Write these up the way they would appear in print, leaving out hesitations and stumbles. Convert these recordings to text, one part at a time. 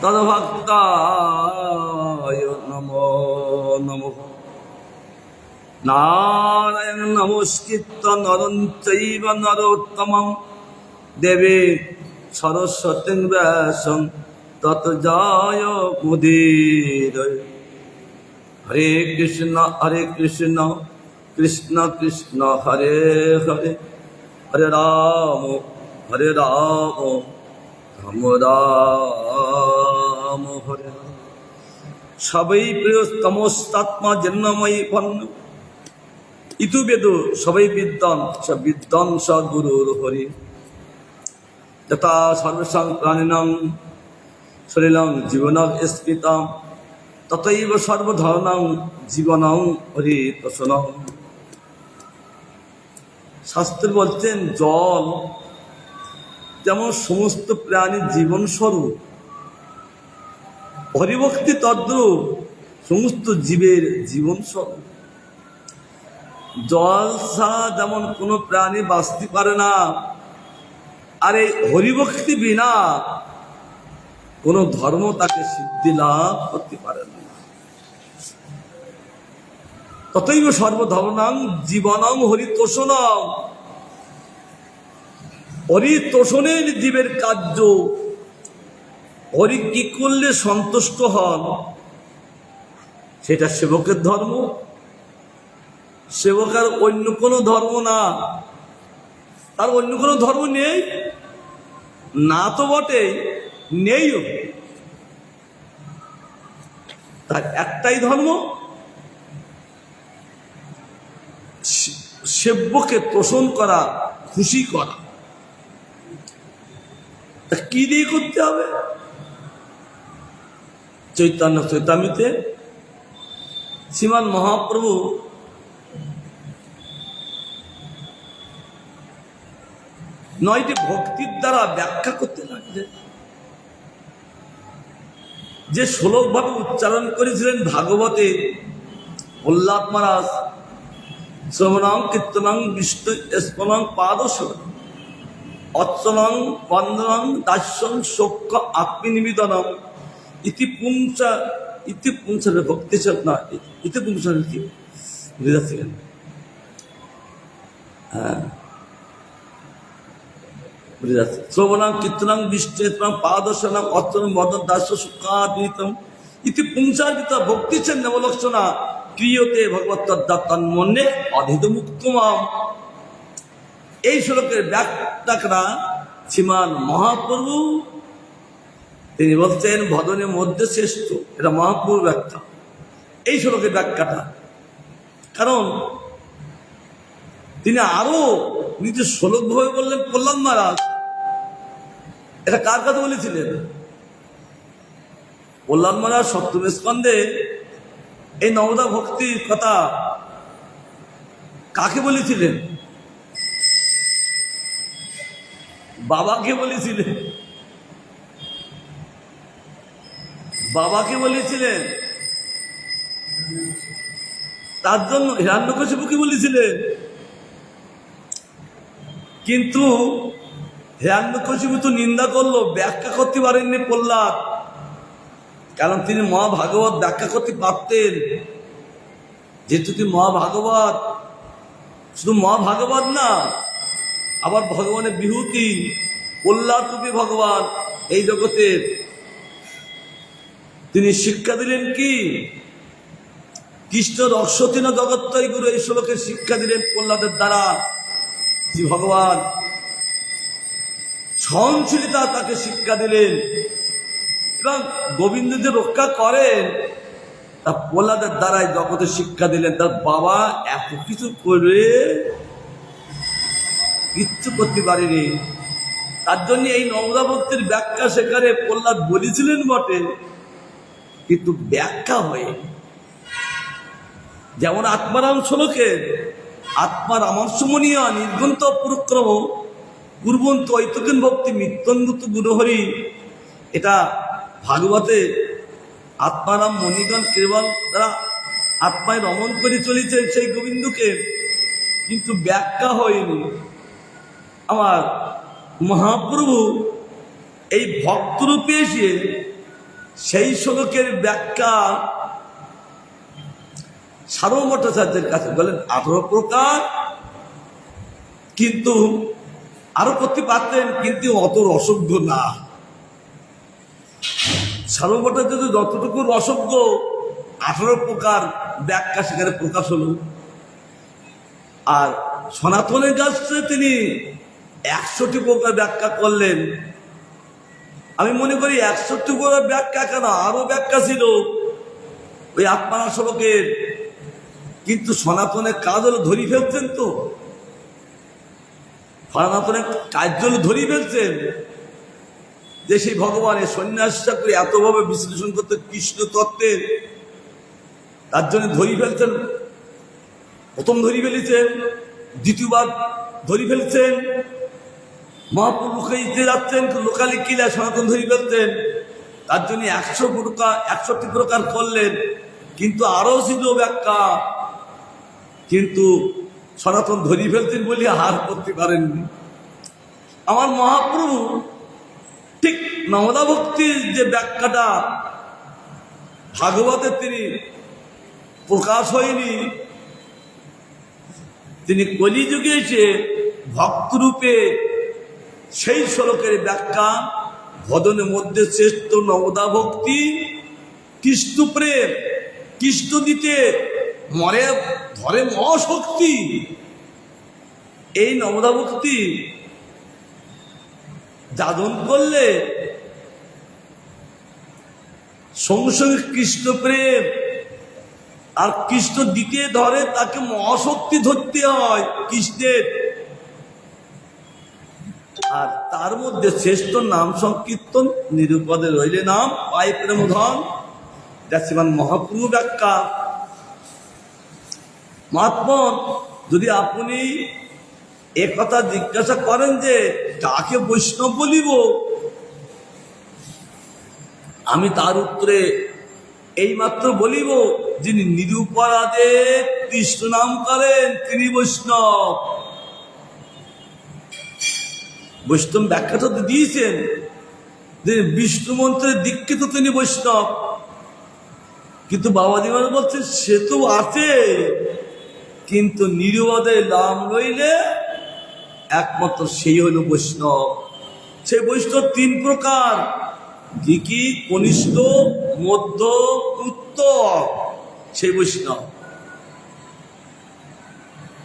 তদ্ভক্তায় নমো নমঃ। নারায়ণ নমস্কৃত্য নরং চৈব নরোত্তমং দেবীং সরস্বতীং ব্যাসং ততো জয়মুদীরয়ে। হরে কৃষ্ণ কৃষ্ণ কৃষ্ণ হরে হরে, হরে রাম রাম রাম হরে হরে। সবই প্রিয় তমস্তাত্মা জন্মময়ী পন্ন ইতু বেদ সবই বিদ্বান বিদ্বান স গুরুর হরি। যথা সর্বসং প্রাণিনাং শরীরং জীবনং স্মৃতাং ততৈব সর্বধর্মাং জীবনং হরি তসনং। শাস্ত্র বলছেন জল যেমন সমস্ত প্রাণীর জীবন স্বরূপ, হরিভক্তি তদ্রূপ সমস্ত জীবের জীবন স্বরূপ। জল ছাড়া যেমন কোনো প্রাণী বাঁচতে পারে না, আর এই হরিভক্তি বিনা কোনো ধর্ম তাকে সিদ্ধি লাভ করতে পারে না। ততৈব সর্বধর্মাং জীবনং হরিতোষণং। হরিতোষণের জীবের কার্য, হরি কি করলে সন্তুষ্ট হন সেটা সেবকের ধর্ম। সেবকের অন্য কোনো ধর্ম না, তার অন্য কোনো ধর্ম নেই না, তো বটে নেইও, তার একটাই ধর্ম, সেব্যকে তোষণ করা, খুশি করা। তা কি দিয়ে করতে হবে? চৈতন্য চৈতামিতে শ্রীমান মহাপ্রভু নয়টি ভক্তির দ্বারা ব্যাখ্যা করতে লাগলেন। যে শ্লোক ভাবে উচ্চারণ করেছিলেন ভাগবতে প্রহ্লাদ মহারাজ, শ্রবণং কীর্তনং বিষ্ণু স্মরণং পাদশরণং অর্চনং বন্দনং দাস্যং শোক আত্মনিবেদনং ইতি পুংসা ভক্তি না, ইতি পুংসা কি বুঝে যাচ্ছিলেন? হ্যাঁ, বুঝে যাচ্ছে। শ্রবণং কীর্তনং বিষ্ণু স্মরণং পাদশরণং অর্চনং বন্দনং দাস্য শোকাত্মনিবেদনং ইতি পুংসার্জিত ভক্তি নবলক্ষণা ক্রিয়তে ভগবত তন্মন্যে অধীত মুক্তমাম। এই শ্লোকের ব্যাখ্যাটা শ্রীমান মহাপ্রভু তিনি বলছেন ভজনের মধ্যে শ্রেষ্ঠ। এটা মহাপ্রভুর ব্যাখ্যা, এই শ্লোকের ব্যাখ্যাটা। কারণ তিনি আরো নিজের শ্লোক ভাবে বললেন। প্রহ্লাদ মহারাজ এটা কার কথা বলেছিলেন? প্রহ্লাদ মহারাজ সপ্তম স্কন্ধে এই নবদা ভক্তির কথা কাকে বলেছিলেন? বাবাকে বলেছিলেন। বাবাকে বলেছিলেন। তার জন্য হিরণ্যকশিপুকে বলেছিলেন। কিন্তু হিরণ্যকশিপু তো নিন্দা করলো, ব্যাখ্যা করতে পারেননি প্রহ্লাদ। কারণ তিনি মহাভাগবত ব্যাখ্যা করতে পারতেন। যেহেতু তিনি মহাভাগবত, শুধু মহাভাগবত না, আবার ভগবানের বিভূতি, প্রহ্লাদ রূপী ভগবান এই জগতের। তিনি শিক্ষা দিলেন কি? কৃষ্ণ রক্ষতিন জগত্তই গুরু, এই শ্লোকের শিক্ষা দিলেন প্রহ্লাদের দ্বারা। শ্রী ভগবান সহনশীলতা তাকে শিক্ষা দিলেন, এবং গোবিন্দ যে রক্ষা করেন তা প্রহ্লাদের দ্বারাই জগতের শিক্ষা দিলেন। তার বাবা এত কিছু করে কিচ্ছু করতে পারেনি। তার জন্য এই নবদা ভক্তির ব্যাখ্যা সেখানে প্রহ্লাদ বলেছিলেন বটে, কিন্তু ব্যাখ্যা হয়ে যেমন আত্মারাম শ্লোকের আত্মার আমর্ষমনীয় নির্গন্ত পুরক্রম পূর্বন্ত ঐতকেন ভক্তি মিত্যঙ্গুত গুরুহরি, এটা ভাগবতে আত্মারাম মণিগণ কেবল তারা আত্মায় রমণ করে চলেছেন সেই গোবিন্দকে, কিন্তু ব্যাখ্যা হয়নি। আমার মহাপ্রভু এই ভক্তরূপে এসে সেই শ্লোকের ব্যাখ্যা সার্বভৌম ভট্টাচার্যের কাছে বলেন 18 প্রকার, কিন্তু আরো করতে পারতেন, কিন্তু অত রসজ্ঞ না। সার্বভৌম ভট্টাচার্য যতটুকু রসজ্ঞ, 18 প্রকার ব্যাখ্যা সেখানে প্রকাশ হলো। আর সনাতনের কাছে তিনি 61টি প্রকার ব্যাখ্যা করলেন। আমি মনে করি 61টি প্রকার ব্যাখ্যা কেন, আরো ব্যাখ্যা ছিল ওই আত্মানা শ্লোকের, কিন্তু সনাতনের কাজ হলো ধরি ফেলছেন, তো সনাতনের কাজ হলো ধরি ফেলছেন যে সেই ভগবানের সন্ন্যাসটা করে এতভাবে বিশ্লেষণ করতে কৃষ্ণ তত্ত্বের, তার জন্য ধরি ফেলছেন। প্রথম ধরি ফেলেছেন, দ্বিতীয়বার ধরি ফেলছেন, মহাপুরুষে যাচ্ছেন লোকালি কিলা সনাতন ধরি ফেলছেন, তার জন্য 61টি প্রকার করলেন। কিন্তু আরো ছিল ব্যাখ্যা, কিন্তু সনাতন ধরি ফেলতেন বলে হার করতে পারেননি। আমার মহাপ্রভু ঠিক নবদা ভক্তির যে ব্যাখ্যাটা ভাগবতে তিনি প্রকাশ হয়নি, তিনি কলিযুগে এসে ভক্তরূপে সেই শ্লোকের ব্যাখ্যা ভজনের মধ্যে শ্রেষ্ঠ নবদা ভক্তি, কৃষ্ণ প্রেম, কৃষ্ণ দিতে মরে ধরে মহাশক্তি, এই নবদা ভক্তি যাদন করলে সঙ্গে সঙ্গে কৃষ্ণ প্রেম আর কৃষ্ণ দিতে ধরে, তাকে মহাশক্তি ধরতে হয় কৃষ্ণের। আর তার মধ্যে শ্রেষ্ঠ নাম সংকীর্তন, নিরুপদে রইলে নাম পায় প্রেম ধন, শ্রীমান মহাপ্রভু ব্যাখ্যা। মহাত্মা, যদি আপনি একথা জিজ্ঞাসা করেন যে কাকে বৈষ্ণব বলিব, আমি তার উত্তরে এইমাত্র বলিব, যিনি নিরুপরাধে কৃষ্ণ নাম করেন তিনি বৈষ্ণব। বৈষ্ণব ব্যাখ্যাটা তো দিয়েছেন যে বিষ্ণু মন্ত্রের দীক্ষিত তিনি বৈষ্ণব, কিন্তু বাবাজি মহারাজ বলছেন সে তো আছে, কিন্তু নিরুপদে নাম লইলে একমাত্র সেই হলো বৈষ্ণব। সেই বৈষ্ণব 3 প্রকার, কি কি? কনিষ্ঠ, মধ্য, উত্তর। সেই বৈষ্ণব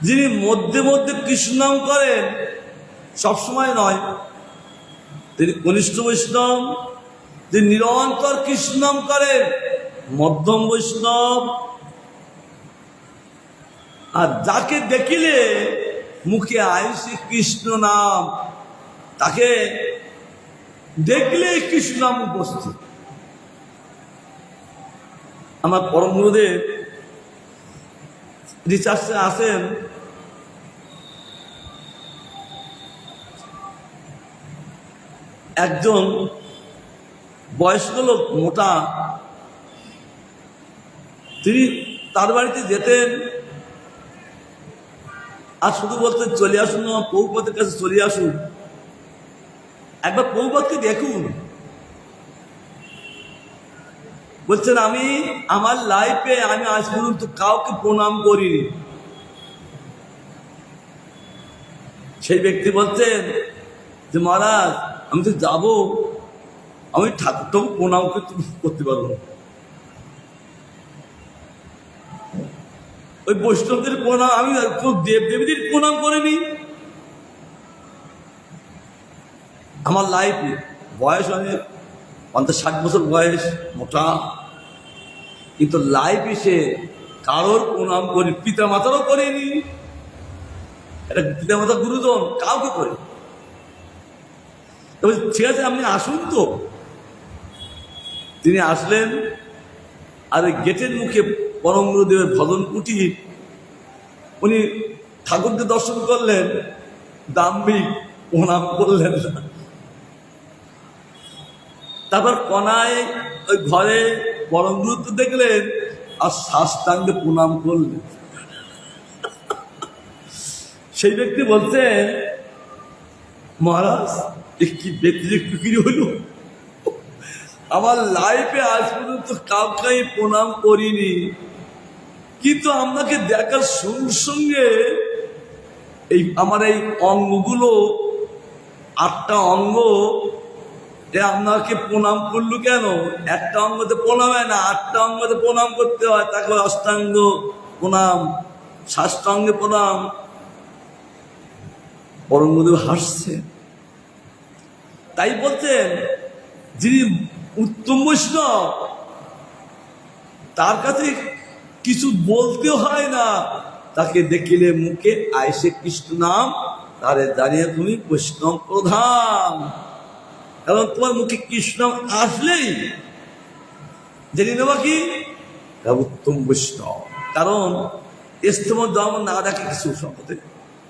যিনি মধ্যে মধ্যে কৃষ্ণ নাম করেন, সবসময় নয়, তিনি কনিষ্ঠ বৈষ্ণব। যিনি নিরন্তর কৃষ্ণ নাম করেন, মধ্যম বৈষ্ণব। আর যাকে দেখিলে মুখে আইসি কৃষ্ণ নাম, তাকে দেখলে কৃষ্ণ নাম উপস্থিত। আমার পরম গুরুদেব রিসার্চে আসেন, একজন বয়স্ক লোক, মোটা, তিনি তার বাড়িতে যেতেন আর শুধু বলতেন চলে আসুন, প্রভুপাদের কাছে চলে আসুন, একবার প্রভুপাদকে দেখুন। বলছেন আমি আমার লাইফে আমি আজ পর্যন্ত কাউকে প্রণাম করিনি। সেই ব্যক্তি বলছেন যে মহারাজ, আমি তো যাবো, আমি ঠাকুরটাকে প্রণাম করতে পারবো না। ওই বৈষ্ণবদের প্রণাম, আমি দেব দেবীদের প্রণাম করিনি। আমার লাইফে বয়স অনেক, 50-60 বছর বয়স, মোটা, কিন্তু লাইফ এসে কারোর প্রণাম করি, পিতা মাতারও করিনি। এটা পিতা মাতা গুরুজন কাউকে করে। তবে ঠিক আছে, আপনি আসুন তো। তিনি আসলেন, আর গেটের মুখে পরম গুরুদেবের ভজন কুটির, উনি ঠাকুরকে দর্শন করলেন, দাম্ভিক প্রণাম করলেন না। তারপর কনায় ওই ঘরে পরম গুরুত্ব দেখলেন আর সাষ্টাঙ্গে প্রণাম করলেন। সেই ব্যক্তি বলছেন মহারাজ, কি ব্যক্তিগত ফিকির হলো। আমার লাইফে আজ পর্যন্ত কাউকে প্রণাম করিনি, কিন্তু আপনাকে দেখার সঙ্গে সঙ্গে এই আমার এই অঙ্গগুলো, 8টা অঙ্গ আপনাকে প্রণাম করলো কেন? একটা অঙ্গতে প্রণাম হয় না, 8টা অঙ্গতে প্রণাম করতে হয়। তাকে অষ্টাঙ্গ প্রণাম, ষষ্ঠাঙ্গে প্রণাম। পরমগুরু হাসছে, তাই বলছেন যিনি উত্তম বৈষ্ণব তার কাছে কিছু বলতে হয় না, তাকে দেখিলে মুখে আইসে কৃষ্ণ নাম, তারে জানিয়ে তুমি বৈষ্ণব প্রধান। কারণ তোমার মুখে কৃষ্ণ আসলেই জেনে নেবা কি উত্তম বৈষ্ণব। কারণ স্তম ধর্ম না দেখে কিছু সম্পদে,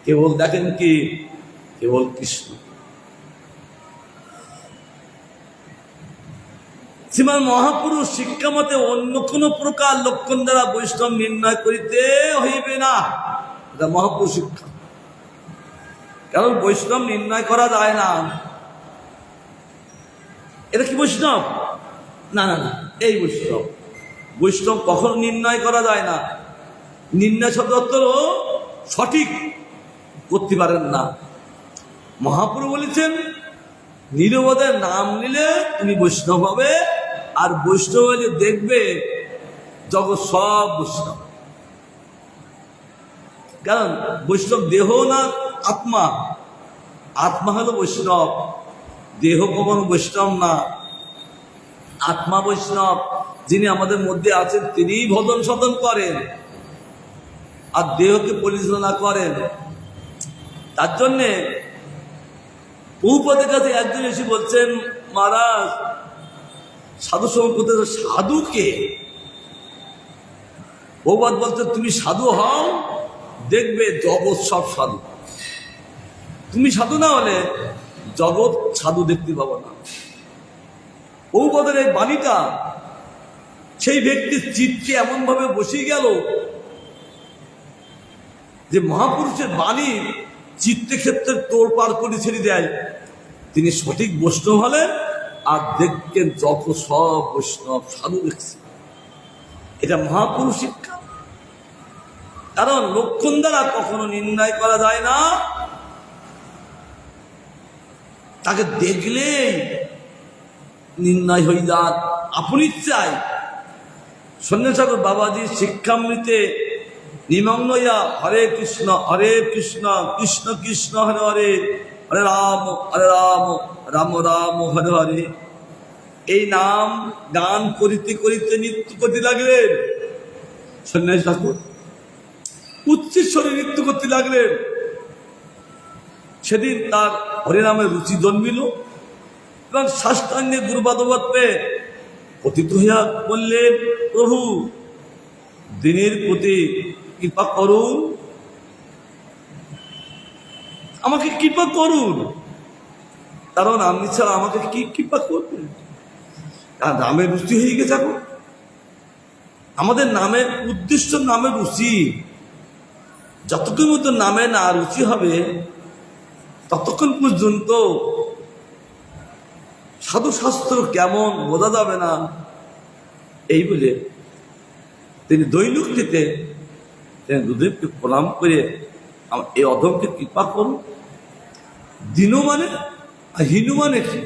কেবল দেখেন কি কেবল কৃষ্ণ। শ্রীমান মহাপুরুষ শিক্ষা মতে অন্য কোন প্রকার লক্ষণ দ্বারা বৈষ্ণব নির্ণয় করিতে হইবে না, এটা মহাপুরুষ শিক্ষা। কারণ বৈষ্ণব নির্ণয় করা যায় না, এটা কি বৈষ্ণব? না না না, এই বৈষ্ণব। বৈষ্ণব কখনো নির্ণয় করা যায় না, নির্ণয় শব্দ সঠিক করতে পারেন না। মহাপুরুষ বলেছেন নিরবদের নাম নিলে তুমি বৈষ্ণব হবে, আর বৈষ্ণব হলে দেখবে জগৎ সব বৈষ্ণব। কারণ বৈষ্ণব দেহ না আত্মা, আত্মা হলো বৈষ্ণব, দেহ কখনো বৈষ্ণব না। আত্মা বৈষ্ণব, যিনি আমাদের মধ্যে আছেন তিনিই ভজন সাধন করেন আর দেহকে পরিচালনা করেন। তার জন্যে প্রভুপাদের কাছে একজন এসে বলছেন, মহারাজ সাধু সঙ্গ করতে, সাধুকে? প্রভুপাদ বলছেন তুমি সাধু হও, দেখবে জগৎ সব সাধু। তুমি সাধু না হলে জগৎ সাধু দেখতে পাবো না। প্রভুপাদের এই বাণীটা সেই ব্যক্তির চিত্তে এমন ভাবে বসে গেল যে মহাপুরুষের বাণী চিত্তে ক্ষেত্রে তোড় পার করে ছেড়ে দেয়। তিনি সঠিক বৈষ্ণব হলেন আর দেখবেন যত সব বৈষ্ণব সাধু দেখছে। এটা মহাপুরুষ শিক্ষা। কারণ লক্ষণ দ্বারা কখনো নির্ণয় করা যায় না, তাকে দেখলেই নির্ণয় হয়ে যান আপনি চাই। সন্ন্যাসাগর বাবাজির শিক্ষামৃতে নিমগ্ন হইয়া হরে কৃষ্ণ কৃষ্ণ কৃষ্ণ হরে হরে, হরে রাম রাম রাম হরে হরে, এই নাম গান করিতে করিতে নৃত্য করতে লাগলেন। সন্ন্যাসী ঠাকুর উচ্চস্বরে নৃত্য করতে লাগলেন। সেদিন তার হরিনামের রুচি জন্মিল এবং সাষ্টাঙ্গে গুরুপাদবত পেয়ে পতিত হইয়া বললেন, প্রভু দিনের প্রতি কৃপা করুন, আমাকে কৃপা করুন। কারণ আপনি ছাড়া আমাকে কি কৃপা করবেন? নামের রুচি হয়ে গেছে। এখন আমাদের নামের উদ্দেশ্য, নামের রুচি। যতক্ষণ মতো নামে না রুচি হবে ততক্ষণ পর্যন্ত সাধু শাস্ত্র কেমন বোঝা যাবে না। এই বলে তিনি দৈনিকটিতে গুরুদেবকে প্রণাম করে এই অধমকে কৃপা করুন। দিনু মানে হিনু মানে কি?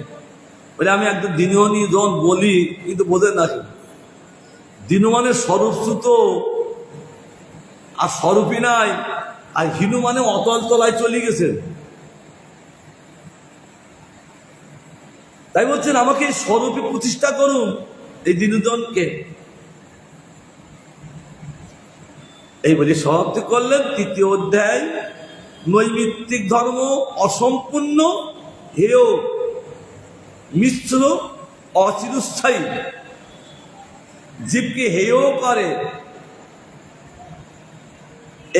বলে আমি একদম দিনহনি যখন বলি, কিন্তু বোঝেন না। দিনু মানে স্বরূপচ্যুত, আর স্বরূপই নাই। আর হিনু মানে অতল তলায় চলে গেছে। তাই বলছেন আমাকে এই স্বরূপে প্রতিষ্ঠা করুন এই দিনুজনকে। এই বলে সমাপ্তি করলেন 3য় অধ্যায়। নৈমিত্তিক ধর্ম অসম্পূর্ণ, হেয়, মিশ্র, অচিরস্থায়ী, জীবকে হেয় করে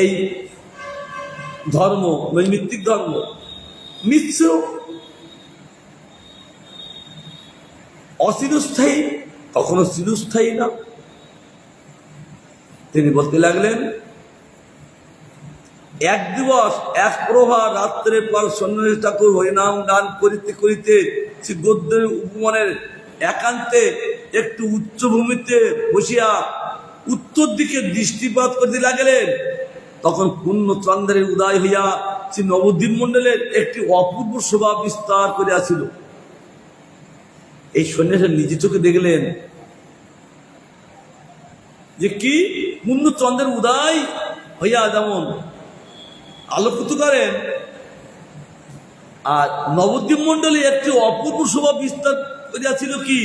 এই ধর্ম, নৈমিত্তিক ধর্ম। মিশ্র, অচিরস্থায়ী, কখনো চিরস্থায়ী না। তিনি বলতে লাগলেন এক দিবস এক প্রভা রাত্রে পর সন্ন্যাসী ঠাকুর হরিনাম গান করিতে করিতে শ্রী গদ্যের উপবনের একান্তে একটু উচ্চভূমিতে বসিয়া উত্তর দিকে দৃষ্টিপাত করিতে লাগিলেন। তখন পূর্ণচন্দ্রের উদয় হইয়া শ্রী নবদ্বীপ মণ্ডলের একটি অপূর্ব শোভা বিস্তার করিয়াছিল। এই সন্ন্যাসী নিজে চোখে দেখলেন যে কি পূর্ণচন্দ্রের উদয় হইয়া যেমন আলোকিত করেন, আর নবদ্বীপ মণ্ডলে একটি অপূর্ব শোভা বিস্তার করিয়াছিল কি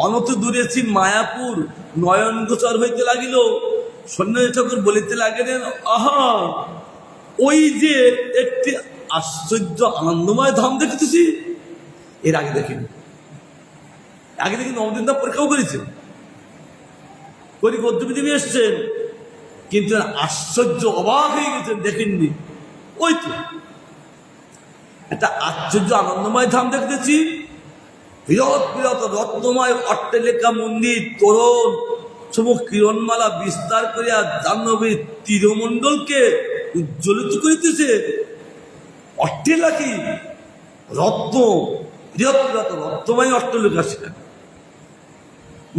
অনত দূরে শ্রী মায়াপুর নয়ন গোচর হইতে লাগিল। সন্ন্যাসী ঠাকুর বলিতে লাগিলেন, আহা, ওই যে একটি আশ্চর্য আনন্দময় ধাম দেখতেছি, এর আগে দেখিনি। আগে দেখি নবদ্বীপ ধাম পরীক্ষাও করেছেন, করি গদ্যপৃথিবী এসছেন, কিন্তু আশ্চর্য অবাক হয়ে গেছেন, দেখেননি। ওই তো একটা আশ্চর্য আনন্দময় ধাম দেখতেছি, বৃহৎ বৃহৎ রত্নময় অট্টালিকা মন্দির তোরণ সমুখ কিরণমালা বিস্তার করিয়া জাহ্নবীর তীরমণ্ডলকে উজ্জ্বলিত করিতেছে। অট্টালিকা রত্ন, বৃহৎ বৃহৎ রত্নময় অট্টালিকা, সেখানে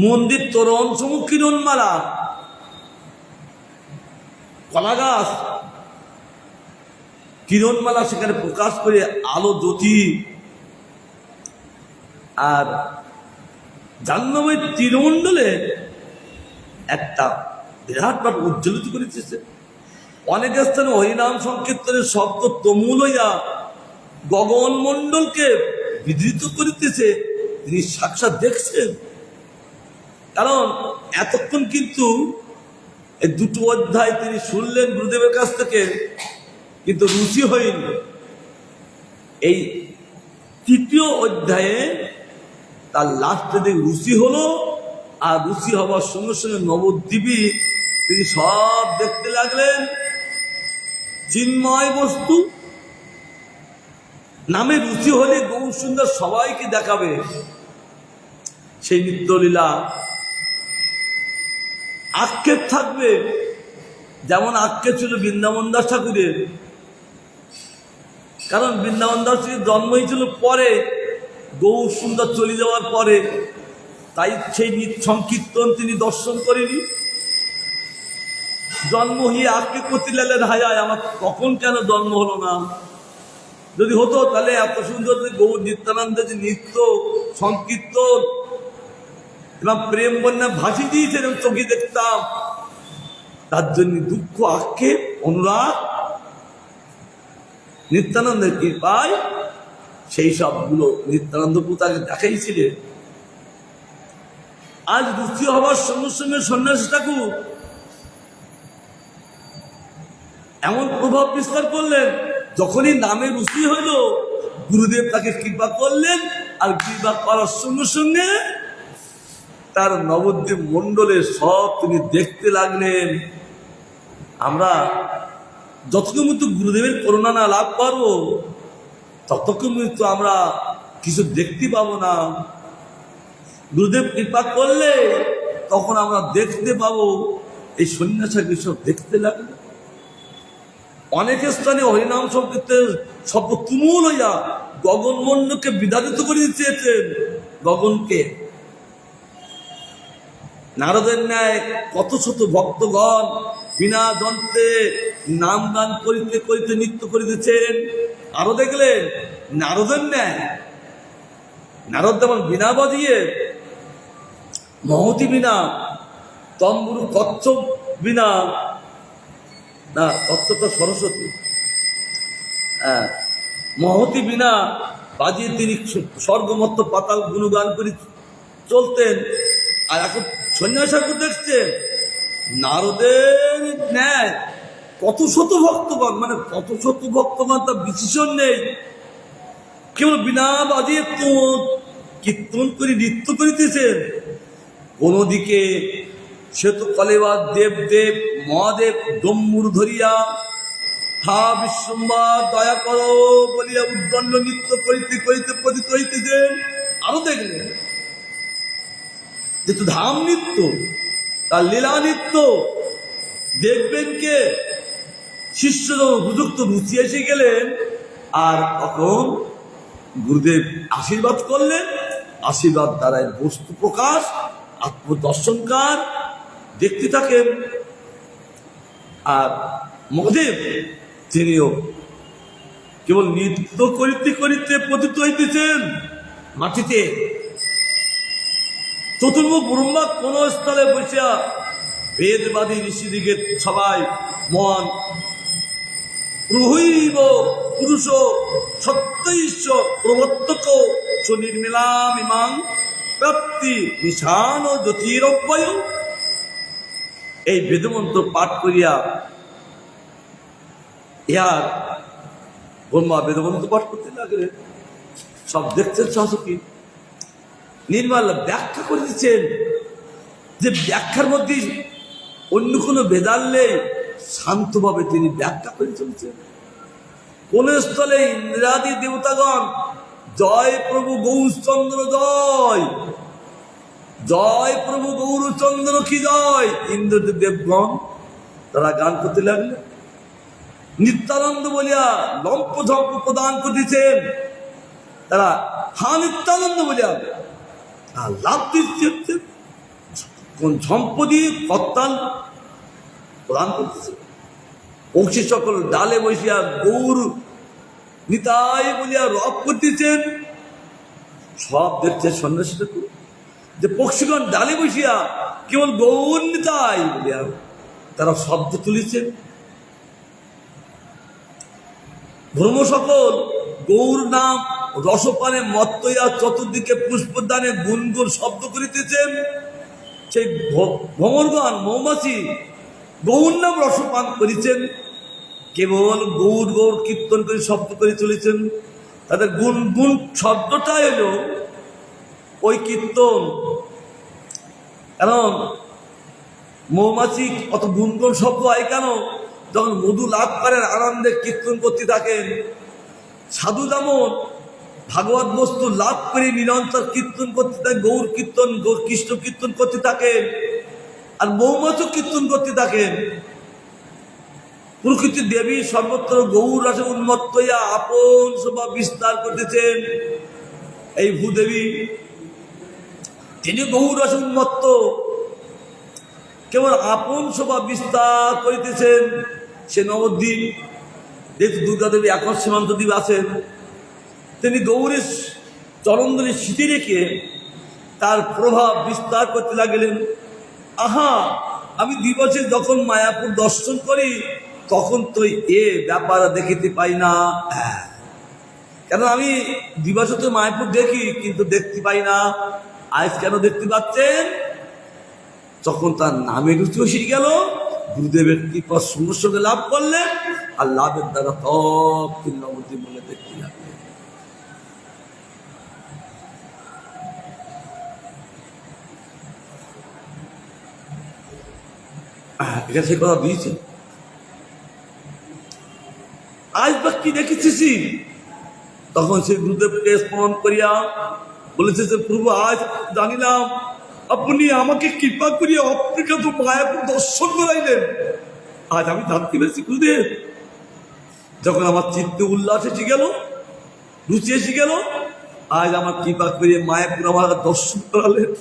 মন্দির তোরণ সমুখ কিরণমালা, কলা গাছ কিরণমালা সেখানে প্রকাশ করে আলো জ্যোতি, আর জাহ্নবীর তীরমণ্ডলে একটা বিরাটভাবে উজ্জ্বলিত করিতেছে। অনেক স্থানে হরিনাম সংকীর্তনের শব্দ তমুল হইয়া গগনমণ্ডলকে বিধৃত করিতেছে। তিনি সাক্ষাৎ দেখছেন, কারণ এতক্ষণ কিন্তু এই দুটো অধ্যায় তিনি শুনলেন গুরুদেবের কাছ থেকে, কিন্তু রুচি হয়নি। এই তৃতীয় অধ্যায়ে তার লাস্টে দিকে রুচি হলো, আর রুচি হবার সঙ্গে সঙ্গে নবদ্বীপী তিনি সব দেখতে লাগলেন চিন্ময় বস্তু। নামে রুচি হলে গৌর সুন্দর সবাইকে দেখাবে সেই নিত্যলীলা। আক্ষেপ থাকবে, যেমন আক্ষেপ ছিল বৃন্দাবন দাস ঠাকুরের, কারণ বৃন্দাবন দাস জন্ম হয়েছিল পরে, গৌর সুন্দর চলে যাওয়ার পরে, তাই সেই সংকীর্তন তিনি দর্শন করেনি। জন্ম হয়ে আক্ষেপ করতে লাগলেন, হায় আমার কখন কেন জন্ম হলো না, যদি হতো তাহলে এত সুন্দর গৌর নিত্যানন্দের যে নৃত্য সংকীর্তন এবং প্রেম বন্যা ভাসি দিয়েছে, চোখে দেখতাম। তার জন্য দুঃখ, আক্ষেপ, অনুরাগ নিত্যানন্দের কৃপায় সেই সবগুলো নিত্যানন্দ তাকে দেখাইছিলেন। আজ রুচি হবার সঙ্গে সঙ্গে সন্ন্যাসী ঠাকুর এমন প্রভাব বিস্তার করলেন, যখনই নামে রুচি হইল গুরুদেব তাকে কৃপা করলেন, আর কৃপা করার সঙ্গে সঙ্গে তার নবদ্বীপ মণ্ডলের সব তিনি দেখতে লাগলেন। আমরা যতক্ষণ মতো গুরুদেবের করুণা না লাভ করবো, ততক্ষণ মতো আমরা কিছু দেখতে পাবো না। গুরুদেব কৃপা করলে তখন আমরা দেখতে পাবো। এই সন্ন্যাসী সব দেখতে লাগলো। অনেক স্থানে হরিনাম সংকীর্তনের শব্দ তুমুল হইয়া গগনমণ্ডলকে বিদারিত করে দিয়েছেন। গগনকে নারদের ন্যায় কত শত ভক্তগণ বিনা যন্ত্রে নাম গান করিতে করিতে নৃত্য করিতেছেন। আরো দেখলেন নারদের ন্যায়, নারদ যেমন বিনা বাজিয়ে, মহতি বিনা, তম্বুরু কচ্ছপ বিনা, না কচ্ছপটা সরস্বতী, মহতি বিনা বাজিয়ে তিনি স্বর্গমত্ত পাতাল গুণগান করে চলতেন। আর এখন সন্ন্যাসী দেখছেন নারদের ন্যায় কত শত ভক্তগণ, মানে কত শত ভক্তগণ তার বিশেষণ নেই, কেবল বিনা বাজিয়ে তো কীর্তন করে নৃত্য করিতেছেন। কোন দিকে সে তো কলেবার দেব দেব মহাদেব ডম্বুর ধরিয়া হা বিশ্বম্বার দয়া করো বলিয়া উদ্দণ্ড নৃত্য করিতে করিতে পতিত হইতেছেন। আরো দেখলেন যেহেতু ধাম নৃত্য, তার লীলা নৃত্য দেখবেন কে? শিষ্য যখন উপযুক্ত রুচি এসে গেলেন, আর তখন গুরুদেব আশীর্বাদ করলেন। আশীর্বাদ দ্বারাই বস্তু প্রকাশ, আত্মদর্শনকার দেখতে থাকেন। আর মহাদেব তিনিও কেবল নৃত্য করিতে করিতে পতিত হইতেছেন মাটিতে। চতুর্মুখ ব্রহ্মা কোন স্থলে বসিয়া বেদবাদী ঋষিদিকে সবাই মন প্রহৈব পুরুষ সত্যৈশ্ব প্রবর্তক সুনির্মিলাম ইমাং প্রাপ্তি নিশান জ্যোতিরব্যয়। এই বেদমন্ত্র পাঠ করিয়া ইহার ব্রহ্মা বেদমন্ত্র পাঠ করতে লাগলেন। সব দেখছেন শাসকী, নির্মল ব্যাখ্যা করে দিচ্ছেন, যে ব্যাখ্যার মধ্যে অন্য কোনো বেদাল্লে শান্তভাবে তিনি ব্যাখ্যা করে চলছেন। কোন স্থলে ইন্দ্রাদি দেবতাগণ জয় প্রভু গৌরচন্দ্র জয়, জয় প্রভু গৌরচন্দ্র কি জয়, ইন্দ্রদেব দেবগণ তারা গান করতে লাগলেন। নিত্যানন্দ বলিয়া লম্প ঝম্প প্রদান করতেছেন, তারা হা নিত্যানন্দ বলিয়া লাভ দিচ্ছে। কোন ঝম্প দিয়ে করতাল প্রদান করতেছে। অংশী সকল ডালে বসিয়া গৌর নিতাই বলিয়া রব করতেছেন। সব দেখছে সন্ন্যাসীরা, যে পক্ষীগণ ডালে বসিয়া কেবল গৌর নিতাই বলিয়া তারা শব্দ তুলিছেন। ধর্ম সকল গৌর নাম রসপানে মত্তয়া চতুর্দিকে পুষ্পদানে গুনগুন শব্দ করিতেছেন। সেই ভ্রমরগণ মৌমাছি গৌর নাম রসপান করিছেন, কেবল গৌর গৌর কীর্তন করে শব্দ করে চলেছেন। তাদের গুনগুন শব্দটা এলো ওই কীর্তন। কারণ মৌমাছি অত গুনগুন শব্দ হয় কেন? যখন মধু লাভ করেন আনন্দে কীর্তন করতে থাকেন। সাধু যেমন ভাগবত বস্তু লাভ করে নিরন্তর কীর্তন করতে থাকে, গৌর কীর্তন গৌর কৃষ্ণ কীর্তন করতে থাকেন, আর মৌমাছিও কীর্তন করতে থাকেন। প্রকৃতি দেবী সর্বত্র গৌর রাসে উন্মত্ত হইয়া আপন শোভা বিস্তার করতেছেন। এই ভূদেবী তিনি গৌর রাসে উন্মত্ত, কেবল আপন শোভা বিস্তার করিতেছেন। সে নবদ্বীপ যেহেতু দুর্গা দেবী একর সীমান্ত দ্বীপ আছেন, তিনি গৌরের চরণদলে স্মৃতি রেখে তার প্রভাব বিস্তার করতে লাগলেন। আহা, আমি দিবসে যখন মায়াপুর দর্শন করি তখন তো এ ব্যাপার দেখিতে পাই না। কেন আমি দিবসে তো মায়াপুর দেখি, কিন্তু দেখতে পাই না। আজ কেন দেখতে পাচ্ছেন? তখন তার নামে রুচি এসে গেল, গুরুদেবের কৃপা সঙ্গে সঙ্গে লাভ করলেন, আর লাভের দ্বারা তপ তিনি নবদ্বীপ বলে দেখতে লাগলেন। এখানে সে কথা দিয়েছে। আজ বা কি দেখেছি? তখন সে গুরুদেবকে স্মরণ করিয়া বলেছে যে প্রভু, আজ জানিলাম আপনি আমাকে কৃপা করিয়া অপেক্ষা তো মায়াপুর দর্শন করাইলেন। আজ আমি জানতে পেরেছি গুরুদেব, যখন আমার চিত্তে উল্লাস এসে গেল, রুচি এসে গেল, আজ আমার কৃপা করিয়ে মায়াপুর আমার দর্শন করালেন।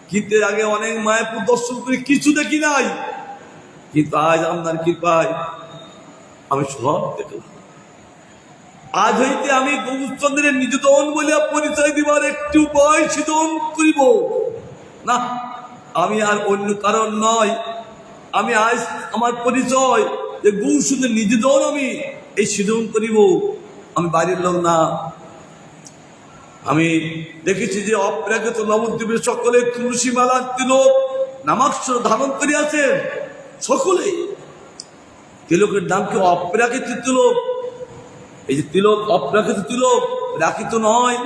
কিন্তু আগে অনেক মায়াপুর দর্শন করে কিছু দেখি নাই, কিন্তু আজ আপনার কৃপায় আমি সব দেখলাম। আজ হইতে আমি গৌরচন্দ্রের নিজদন বলিয়া পরিচয় দিবার একটি উপায় সিদ্ধন করিব না। আমি আর অন্য কারণ নয়, আমি আজ আমার পরিচয় যে গৌরচন্দ্রের নিজদন আমি এই সিদ্ধন করিব। আমি বাড়ির লোক না। আমি দেখেছি যে অপ্রাকৃত নবদ্বীপের সকলে তুলসী মালার তিলক নামাক্ষর ধারণ করিয়াছেন। সকলে তিলকের নাম কি অপ্রাকৃত তিলক? এই যে তিলক অপ্রাকৃত তিলক, প্রাকৃত নয়।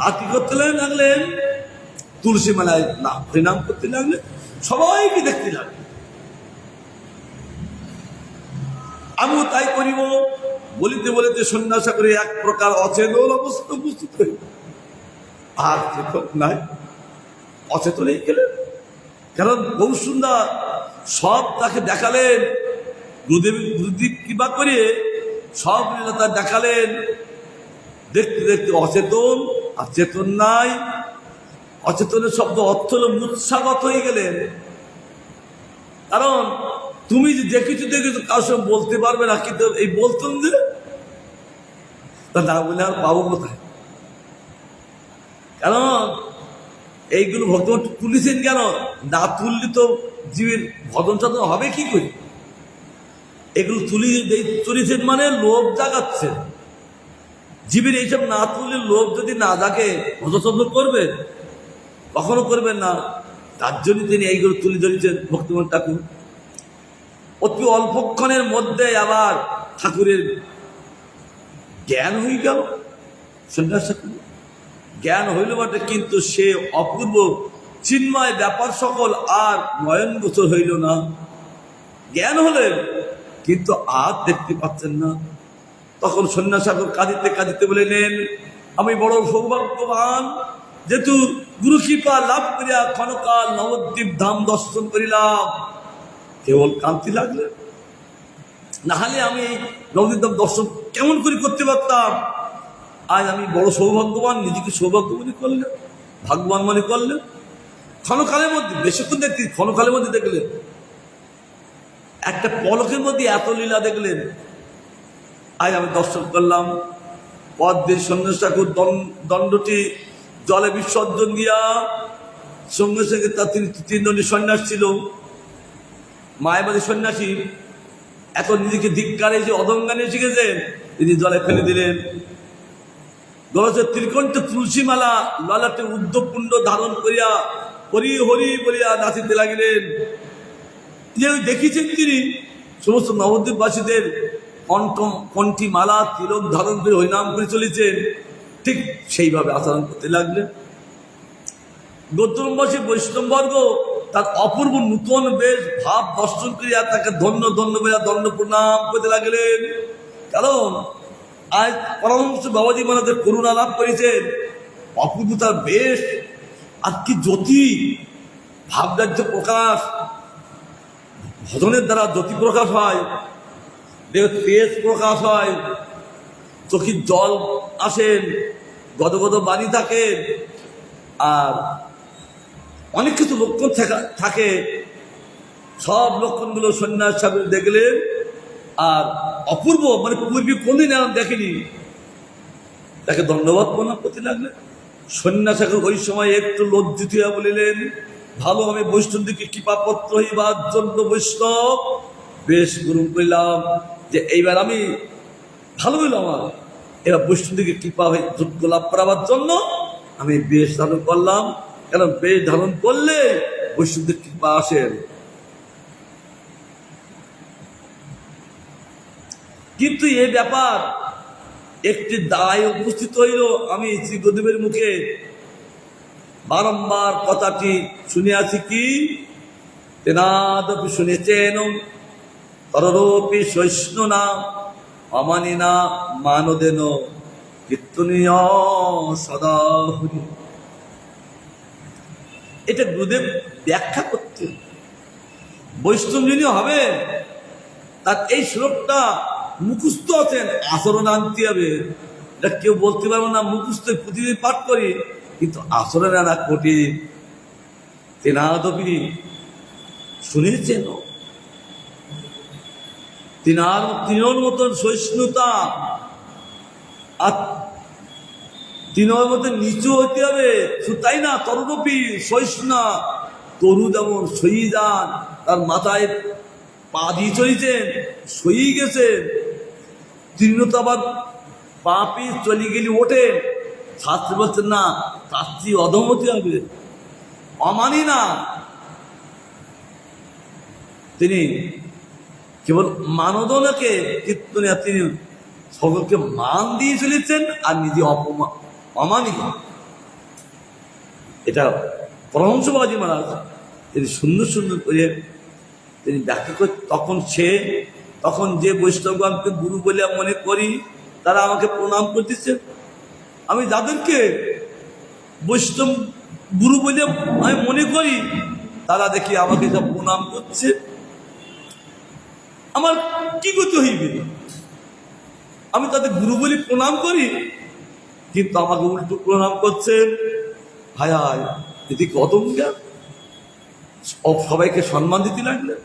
আর কি করতে লাগলেন? তুলসী মালায় হরিনাম করতে লাগলেন, সবাইকে দেখতে লাগলেন। আমিও তাই করিব বলিতে বলিতে সন্ন্যাসা করে এক প্রকার অচেতন অবস্থা উপস্থিত হইল। আর চেতন নাই, অচেতন হয়ে গেলেন। কারণ গৌরসুন্দর সব তাকে দেখালেন, গুরুদেব কৃপা করে সব লীলা তার দেখালেন। দেখতে দেখতে অচেতন আর চেতন নাই, অচেতনের শব্দ অর্থ হল মূর্ছাগত হয়ে গেলেন। কারণ তুমি যে দেখেছো কারোর সঙ্গে বলতে পারবে না, কিন্তু এই বলতেন যে তা না বলে আর পাবো কোথায়? কারণ এইগুলো ভগবান তুলেছেন কেন? না তুললে তো জীবের ভজন সাধন হবে কি করে? এগুলো তুলেছেন মানে লোভ জাগাচ্ছেন। জীবের এইসব না তুললে লোভ যদি না জাগে ভজন সাধন করবে? কখনো করবেন না। তার জন্য তিনি এইগুলো তুলে ধরেছেন ভক্তিমোহন ঠাকুর। অতি অল্পক্ষণের মধ্যে আবার ঠাকুরের জ্ঞান হয়ে গেল। সন্ন্যাস ঠাকুর জ্ঞান হইল বটে, কিন্তু সে অপূর্ব চিন্ময় ব্যাপার সকল আর নয়ন গোচর হইল না। জ্ঞান হলেন কিন্তু আর দেখতে পাচ্ছেন না। তখন সন্ন্যাস ঠাকুর কাঁদিতে কাঁদিতে বলিলেন, আমি বড় সৌভাগ্যবান, যেহেতু গুরু কৃপা লাভ করিয়া ক্ষণকাল নবদ্বীপ ধাম দর্শন করিলাম। কেবল কান্তি লাগলেন, নাহলে আমি নবদ্বীপ ধাম দর্শন কেমন করে করতে পারতাম? আজ আমি বড় সৌভাগ্যবান, নিজেকে সৌভাগ্য মনে করলেন, ভাগ্যবান মনে করলেন। ক্ষণকালের মধ্যে, বেশিক্ষণ দেখতে, ক্ষণকালের মধ্যে দেখলেন, একটা পলকের মধ্যে এত লীলা দেখলেন। আজ আমি দর্শন করলাম। পথ দিয়ে সন্ন্যাস ঠাকুর দণ্ডটি জলে বিসর্জন দিয়া, সঙ্গে সঙ্গে তার তিনজনই সন্ন্যাস ছিল, মায়াবাদী সন্ন্যাসী। এত নিজেকে ধিক্কারে যে অদঙ্গানে শিখেছেন, তিনি জলে ফেলে দিলেন। গলসের ত্রিকণ্ঠে তুলসী মালা ললাটে উদ্ধপুণ্ড ধারণ করিয়া হরি হরি বলিয়া নাচিতে লাগিলেন। যে দেখেছেন তিনি সমস্ত নবদ্বীপবাসীদের কণ্ঠী মালা তিলক ধারণ করে হরিনাম করে চলেছেন, ঠিক সেইভাবে আচরণ করতে লাগলেন। গৌতমবাসী বৈষ্ণববর্গ তার অপূর্ব নূতন বেশ ভাব দর্শন করিয়া তাকে ধন্য ধন্য বলিয়া দণ্ড প্রণাম করতে লাগলেন। কারণ আজ পরমহংস বাবাজি মহারাজের করুণা লাভ করেছেন, অপূর্ব তার বেশ, আর কি জ্যোতি, ভাবরাজ্য প্রকাশ, ভজনের দ্বারা জ্যোতি প্রকাশ হয়, দেহের তেজ প্রকাশ হয়, চোখের জল আসেন, গদগদ বাণী থাকে, আর অনেক কিছু লক্ষণ থাকে। সব লক্ষণগুলো সন্ন্যাস ঠাকুর দেখলেন, আর অপূর্ব, মানে পূর্বে কোনদিন এরকম দেখেনি, তাকে ধন্যবাদ প্রণাম করতে লাগলেন। সন্ন্যাস ঠাকুর ওই সময় একটু লজ্জিত হইয়া বলিলেন, ভালো, আমি বৈষ্ণব দিকে কৃপাপত্র হইবার জন্য বৈষ্ণব বেশ গ্রহণ করিলাম, যে এইবার আমি ভালো হইল, আমার এবার বৈষ্ণব দিকে কৃপা হয়ে যোগ্য লাভ করাবার জন্য আমি বেশ ধারণ করলাম। কারণ বেশ ধারণ করলে বৈষ্ণবদের কৃপা আসেন। কিন্তু এই ব্যাপার একটি দায় উপস্থিত হইল। আমি শ্রী গুরুদেবের মুখে বারম্বার কথাটি শুনিয়াছি, কি তেনাদপি শুনেছেন, তররপি সহিষ্ণু না অমানি না মানদেন কীর্তনীয় সদা হরি। এটা গুরুদেব ব্যাখ্যা করতে, বৈষ্ণব যিনি হবে তার এই শ্লোকটা মুখস্থ আছেন, আচরণ আনতে হবে। এটা কেউ বলতে পারবে না মুখস্থ প্রতিদিন পাঠ করি, কিন্তু আচরণ আনা কঠিন। তেনাদপি শুনেছেন, তিনোর মতন সহিষ্ণুতা, আর তিনোর মতন নিচু হইতে হবে। তাই না, তরুণপি সহিষ্ণু, তরু যেমন সহি যান, তার মাথায় পা দিয়ে চলেছেন, সহি গেছেন। তৃণতা আবার পাপি চলে গেলে ওঠে, শাস্ত্রে বলছেন না, তার চেয়ে অধমতি হবে, অমানি না। তিনি কেবল মানদনকে কীর্তনে তিনি সকলকে মান দিয়ে চলেছেন, আর নিজে অমানি। এটা পরমহংস বাবাজি মহারাজ তিনি সুন্দর সুন্দর করে তিনি ব্যাখ্যা করে। তখন যে বৈষ্ণবগণকে গুরু বলে মনে করি, তারা আমাকে প্রণাম করতেছে। আমি যাদেরকে বৈষ্ণব গুরু বলে আমি মনে করি, তারা দেখি আমাকে সব প্রণাম করছে। আমার কি গতি হইবে? আমি তাদের গুরু বলি প্রণাম করি, কিন্তু আমাকে উল্টো প্রণাম করছেন। হায় হায়, এদিকে অদম্যা, সবাইকে সম্মান দিতে লাগলেন,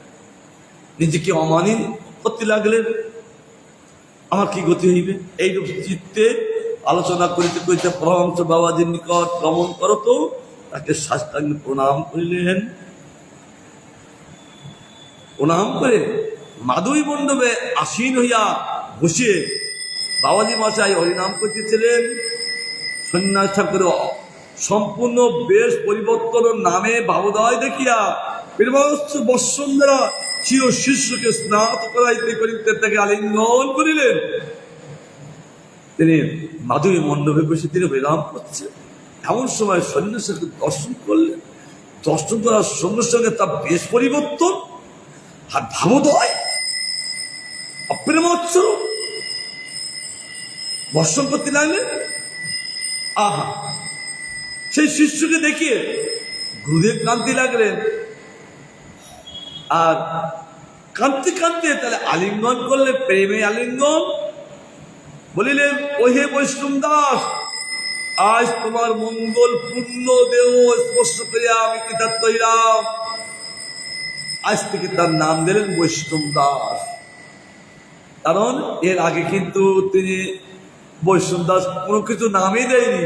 নিজেকে অমানিত করতে লাগলেন। আমার কি গতি হইবে? এইরূপ চিত্তে আলোচনা করিতে করিতে পরমহংস বাবাজির নিকট গমন করত। তাকে সাষ্টাঙ্গে প্রণাম করিলেন। প্রণাম করে মাধবী মণ্ডপে আসীন হইয়া বসে বাবাজি মশাই হরিনাম করতেছিলেন। সন্ন্যাস ঠাকুর সম্পূর্ণ বেশ পরিবর্তন নামে ভাবোদয় দেখিয়া বৎসন্ধরা চির শিষ্যকে স্নাত করাইতে করিতে তাকে আলিঙ্গন করিলেন। তিনি মাধবী মণ্ডপে বসে তিনি হরিনাম করছেন। এমন সময় সন্ন্যাসীকে দর্শন করলেন। দর্শন করার সঙ্গে সঙ্গে তার বেশ পরিবর্তন আর ভাবোদয় অপ্রেমচ্ছ বর্ষণ করতে লাগলেন। আহা, সেই শিষ্যকে দেখিয়ে গুরুদেব কাঁদতে লাগলেন। আর কাঁদতে কাঁদতে তাহলে আলিঙ্গন করলে, প্রেমে আলিঙ্গন। বলিলেন, ওহে বৈষ্ণব দাস, আজ তোমার মঙ্গল পূর্ণ দেহ স্পর্শ করিয়া আমি কৃতার্থ হইলাম। আজ থেকে তার নাম দিলেন বৈষ্ণব দাস। কারণ এর আগে কিন্তু তিনি বৈষ্ণব দাস কোনো কিছু নামই দেয়নি।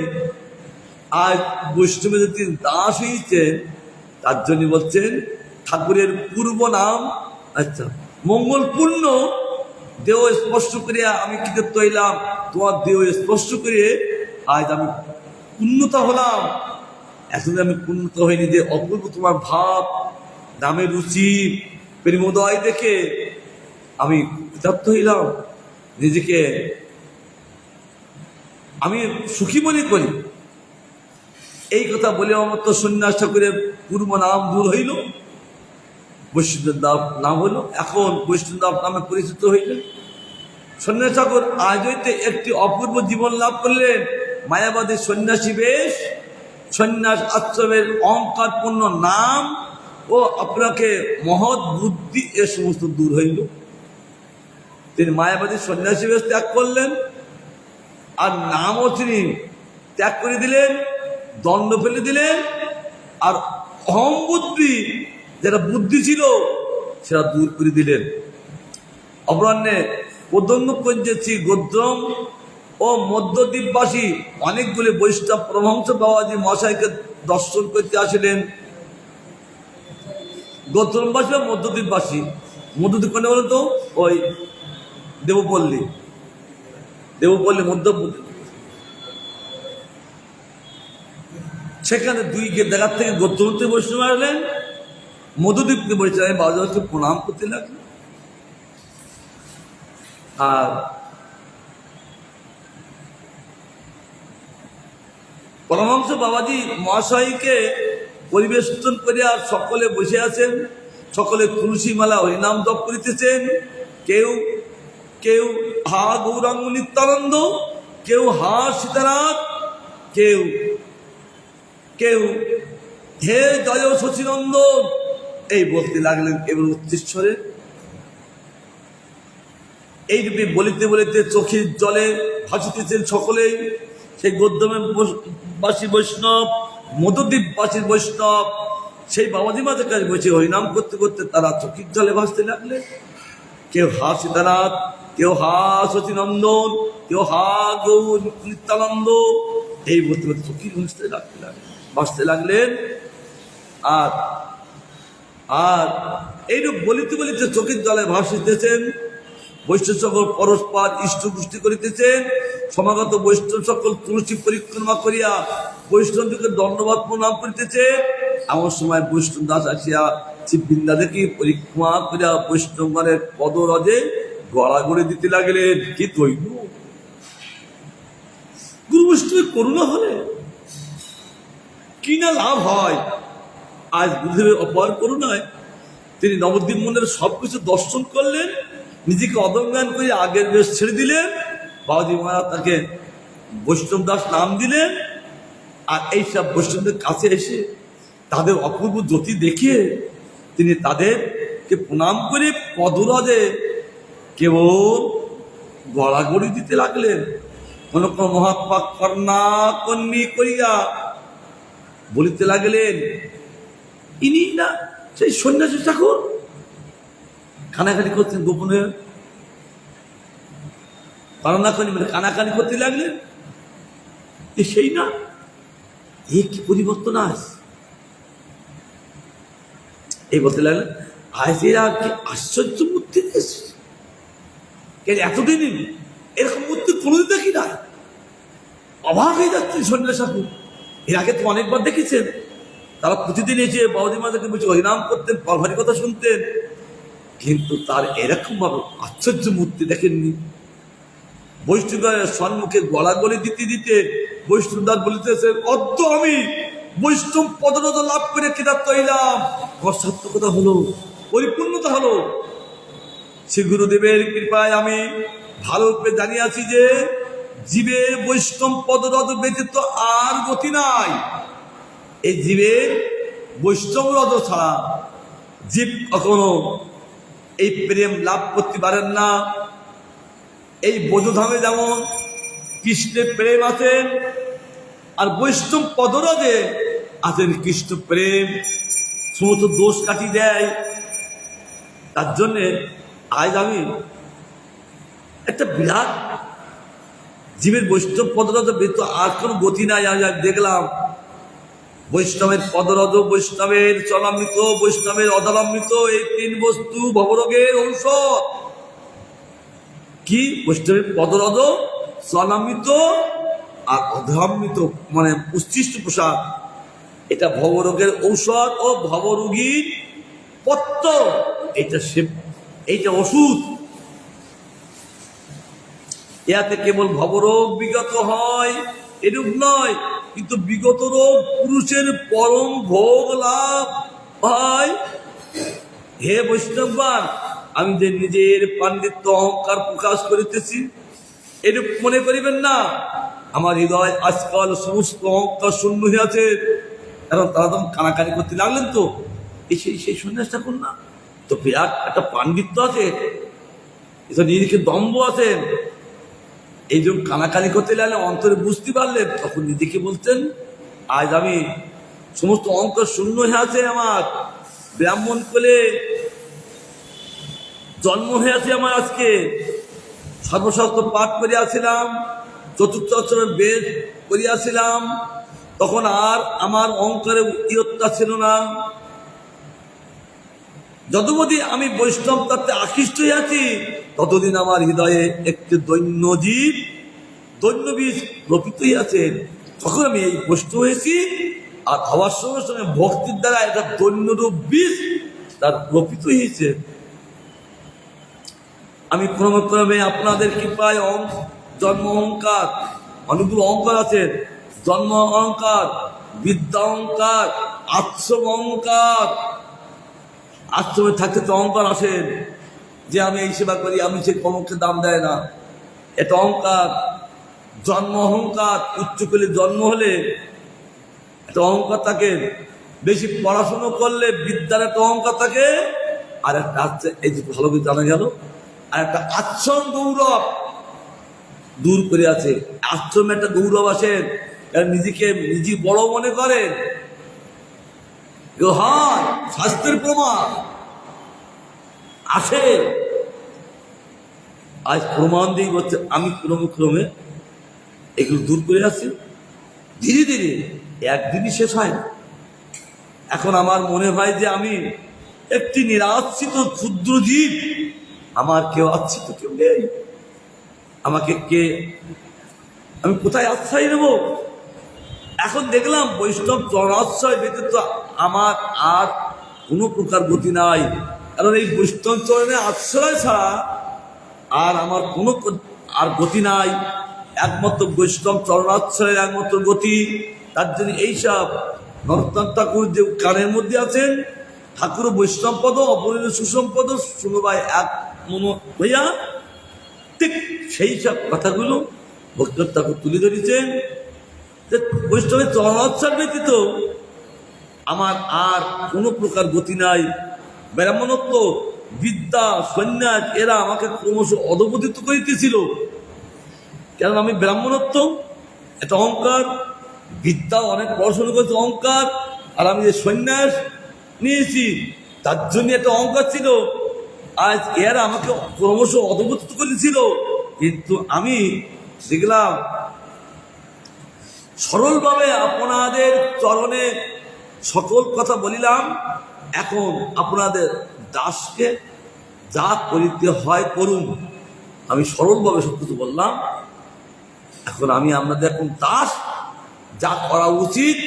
আজ বৈষ্ণবে যদি তিনি দাস হয়েছেন, তার জন্য বলছেন ঠাকুরের পূর্ব নাম, আচ্ছা, মঙ্গলপূর্ণ দেহ স্পর্শ করিয়া আমি কৃতার্থ হইলাম। তোমার দেহ স্পর্শ করে আজ আমি পূর্ণতা হলাম। এখন আমি পূর্ণতা হইনি, যে অপূর্ব তোমার ভাব, নামের রুচি, প্রেমোদয় দেখে আমি কৃতার্থ হইলাম। নিজেকে আমি সুখী মনে করি। এই কথা বলে আমার তো সন্ন্যাস ঠাকুরের পূর্ব নাম দূর হইল, বৈষ্ণব নাম হইল। এখন বৈষ্ণব নামে পরিচিত হইলেন। সন্ন্যাস ঠাকুর আজ হইতে একটি অপূর্ব জীবন লাভ করলেন। মায়াবাদী সন্ন্যাসী বেশ, সন্ন্যাস আশ্রমের অহংকারপূর্ণ নাম ও আপনাকে মহৎ বুদ্ধি এ সমস্ত দূর হইল। তিনি মায়াবাদী সন্ন্যাসী বেশ ত্যাগ করলেন, আর নামও তিনি ত্যাগ করে দিলেন, দণ্ড ফেলে দিলেন। আর অহং বুদ্ধি, যেটা বুদ্ধি ছিল, সেটা দূর করে দিলেন। অপরাহ্নে পদঙ্গপঞ্চী গোদ্রম ও মধ্যদ্বীপবাসী অনেকগুলি বৈষ্ণব পরমহংস বাবাজি মশাইকে দর্শন করতে আসিলেন। গোদ্রমবাসী ও মধ্যদ্বীপবাসী, মধ্যদ্বীপ কোনে বলতো? ওই দেবপল্লী, দেবপল্লী মধ্যপ্রদেশ। সেখানে দুই দেখার থেকে গোত্রমন্ত্রী বৈষ্ণব আসলেন, মধুদ্বীপকে বলেছিলেন, আমি বাবাকে প্রণাম করতে লাগলেন। আর পরমহংস বাবাজি মহাশয়কে পরিবেষ্টন করিয়া সকলে বসে আছেন। সকলে তুলসী মালা হরিনাম জপ করিতেছেন। কেউ কেউ হা গৌরাঙ্গ নিত্যানন্দ, কেউ হা সীতানাথ, কেউ কেউ হে জয় শচীনন্দন, এই বলতে লাগলেন কেবল উচ্চস্বরে। এইরূপে বলিতে বলিতে চোখের জলে ভাসিতেছেন সকলেই। সেই গোদ্রমবাসী বৈষ্ণব, মধুদ্বীপবাসী বৈষ্ণব সেই বাবাজি মাঝে কাছে বসে হরিনাম করতে করতে তারা চোখের জলে ভাসতে লাগলেন। কেউ হা সীতানাথ, কেউ হা শচীনন্দন, কেউ হা গৌর নিত্যানন্দ, এই বলতে বলতে চোখের ভাসতে লাগলেন। আর আর এইরূপ বলিতে বলিতে চোখের জলে ভাসিতেছেন। বৈষ্ণব সকল পরস্পর ইষ্টপুষ্টি করিতেছেন। সমাগত বৈষ্ণব সকল তুলসী পরিক্রমা করিয়া বৈষ্ণবকে দণ্ডবাদ প্রণাম করিতেছে। এমন সময় বৈষ্ণব দাস আসিয়া শিববৃন্দা দেখি পরিক্রমা করিয়া বৈষ্ণবগণের পদরজে গড়াগড়ি দিতে লাগলেন। কি তৈল গুরু বৈষ্ণবের করুণা হলে কি না লাভ হয়। আজ গুরুদেবের অপার করুণায় তিনি নবদ্বীপ মন্দিরের সবকিছু দর্শন করলেন, নিজেকে অদম্যান করে আগের বেশ ছেড়ে দিলেন। বাবাজি মহারাজ তাকে বৈষ্ণব দাস নাম দিলেন। আর এইসব বৈষ্ণবদের কাছে এসে তাদের অপূর্ব জ্যোতি দেখিয়ে তিনি তাদেরকে প্রণাম করে পদরাজে কেবল গড়াগড়ি দিতে লাগলেন। কোন কোন মহাত্মা কন্যা কন্যী করিয়া বলিতে লাগলেন, ইনি না সেই সন্ন্যাসী ঠাকুর? কানাকানি করতেন গোপনে, কানাকানি মানে কানাকানি করতে লাগলেন, সেই না? এই কি পরিবর্তন আস এই বলতে লাগলেন। আজ এরা কি আশ্চর্য মূর্তি দিয়েছে, এতদিন এরকম মূর্তি কোনোদিন দেখি না, অবাক হয়ে যাচ্ছে সন্ন্যাস ঠাকুর। এর আগে তো অনেকবার দেখেছেন, তারা প্রতিদিন এসে বাউদি মাতাকে বলছে হরিনাম করতেন, পরভারি কথা শুনতেন, কিন্তু তার এরকম ভাবে আশ্চর্য মূর্তি দেখেননি। বৈষ্ণবের সম্মুখে গলাগলি দিতে দিতে বৈষ্ণবদাস বলিতেছে, অদ্য আমি বৈষ্ণব পদরত লাভ করে কৃতার্থ হইলাম। সার্থকতা হলো, পরিপূর্ণতা হলো। শ্রী গুরুদেবের কৃপায় আমি ভালোরূপে জানিয়াছি যে জীবের বৈষ্ণব পদরত ব্যতীত আর গতি নাই। এই জীবের বৈষ্ণব রথ ছাড়া জীব কখনো এই প্রেম লাভ করতে পারেন না। এই বোধধামে যেমন কৃষ্ণের প্রেম আছেন, আর বৈষ্ণব পদরথে আছেন কৃষ্ণ প্রেম, সমস্ত দোষ কাটিয়ে দেয়। তার জন্যে আজ আমি একটা বিরাট জীবের বৈষ্ণব পদরথ ব্যতীত আর কোনো গতি নাই। আজ দেখলাম বৈষ্ণবের পদরথ, বৈষ্ণবের চলামৃত, বৈষ্ণবের অধরামৃত, এই তিন বস্তু ভবরোগের ঔষধ। কি? বৈষ্ণবের পদরথ, চলামৃত আর অধরামৃত মানে উচ্ছিষ্ট প্রসাদ, এটা ভবরোগের ঔষধ ও ভবরোগীর পত্র। এইটা ওষুধ। ইয়াতে কেবল ভবরোগ বিগত হয় এরূপ নয়, কিন্তু বিগত রোগ পুরুষের পরম ভোগ লাভ হয়। হে বৈষ্ণবগণ, আমি যে নিজের পাণ্ডিত্য অহংকার প্রকাশ করিতেছি এরূপ মনে করিবেন না। আমার হৃদয় আজকাল সমস্ত অহংকার শূন্য হয়ে আছে। কারণ তারা তখন কানাকানি করতে লাগলেন, তো সেই সন্ন্যাস ঠাকুর না তো বিরাট একটা পাণ্ডিত্য আছে, নিজেকে দম্ভ আছেন। এই জন্য কানাকানি করতে লাগলে অন্তরে বুঝতে পারলেন, তখন নিজেকে বলতেন, আজ আমি সমস্ত অহংকার শূন্য হয়ে আছে, আমার ব্রাহ্মণ কোলে জন্ম হয়ে আছে, আমার আজকে সর্বশাস্ত্র পাঠ করিয়াছিলাম, চতুর্থ অক্ষরের বেদ করিয়াছিলাম, তখন আর আমার অহংকারে ইয়ত্তা ছিল না। যতদিন আমি বৈষ্ণব তত্ত্বে আকৃষ্ট হয়ে আছি, ততদিন আমার হৃদয়ে একটি দৈন্য বীজ রোপিত হইয়াছে। তখন আমি এই বৈষ্ণব হয়েছি, আর হওয়ার সঙ্গে সঙ্গে ভক্তির দ্বারা একটা দৈন্যরূপ বীজ তার রোপিত হয়েছে। আমি ক্রমে ক্রমে আপনাদের কৃপায় জন্ম অহংকার, অনেকগুলো অহংকার আছে, জন্ম অহংকার, বিদ্যা অহংকার, আশ্রম অহংকার। আশ্রমে থাকতে তো অহংকার আসেন যে আমি এই সেবা করি, আমি সে কমকে দাম দেয় না, এটা অহংকার। জন্ম অহংকার, উচ্চ কুলে জন্ম হলে একটা অহংকার থাকে, বেশি পড়াশুনো করলে বিদ্যার একটা অহংকার থাকে, আর একটা আছে এই যে ভালো করে জানা গেল, আর একটা আশ্রম গৌরব দূর করে আছে। আশ্রমে একটা গৌরব আসেন, নিজে বড় মনে করেন, হয় শাস্ত্রের প্রমাণ আসে। আজ প্রমাণ দিয়ে বলছে আমি ক্রমে ক্রমে এগুলো দূর করে আসছি, ধীরে ধীরে, একদিনই শেষ হয় না। এখন আমার মনে হয় যে আমি একটি নিরাশ্রিত ক্ষুদ্র জীব, আমার কেউ আশ্রিত কেউ নেই। আমাকে আমি কোথায় আশ্রয় নেব? এখন দেখলাম বৈষ্ণব চরণাশ্রয় ব্যতীত আমার আর কোনো প্রকার গতি নাই। কারণ এই বৈষ্ণব চরণে আশ্রয় ছাড়া আর আমার কোনো আর গতি নাই। একমাত্র বৈষ্ণব চরণাশ্রয়ের একমাত্র গতি। তার জন্য এইসব নরোত্তম ঠাকুর যে কানের মধ্যে আছেন, ঠাকুর বৈষ্ণব পদ অপরিণ সুসম্পদ শুনবাই এক মন হইয়া, ঠিক সেই সব কথাগুলো ভক্ত ঠাকুর তুলে ধরেছেন। বৈষ্ণবের চরণোচ্ছ্বাস ব্যতীত আমার আর কোনো প্রকার গতি নাই। ব্রাহ্মণত্ব বিদ্যা সন্ন্যাস এরা আমাকে ক্রমশ অধপতিত করিতেছিল, কারণ আমি ব্রাহ্মণত্ব একটা অহংকার, বিদ্যা অনেক পড়াশোনা করেছে অহংকার, আর আমি যে সন্ন্যাস নিয়েছি তার জন্য একটা অহংকার ছিল। আজ এরা আমাকে ক্রমশ অধপতিত করেছিল, কিন্তু আমি দেখলাম সরলভাবে আপনাদের চরণে সকল কথা বলিলাম। এখন আপনাদের দাসকে যা করিতে হয় করুন। আমি সরলভাবে সব কিছু বললাম। এখন আমি আপনাদের এখন দাস, যা করা উচিত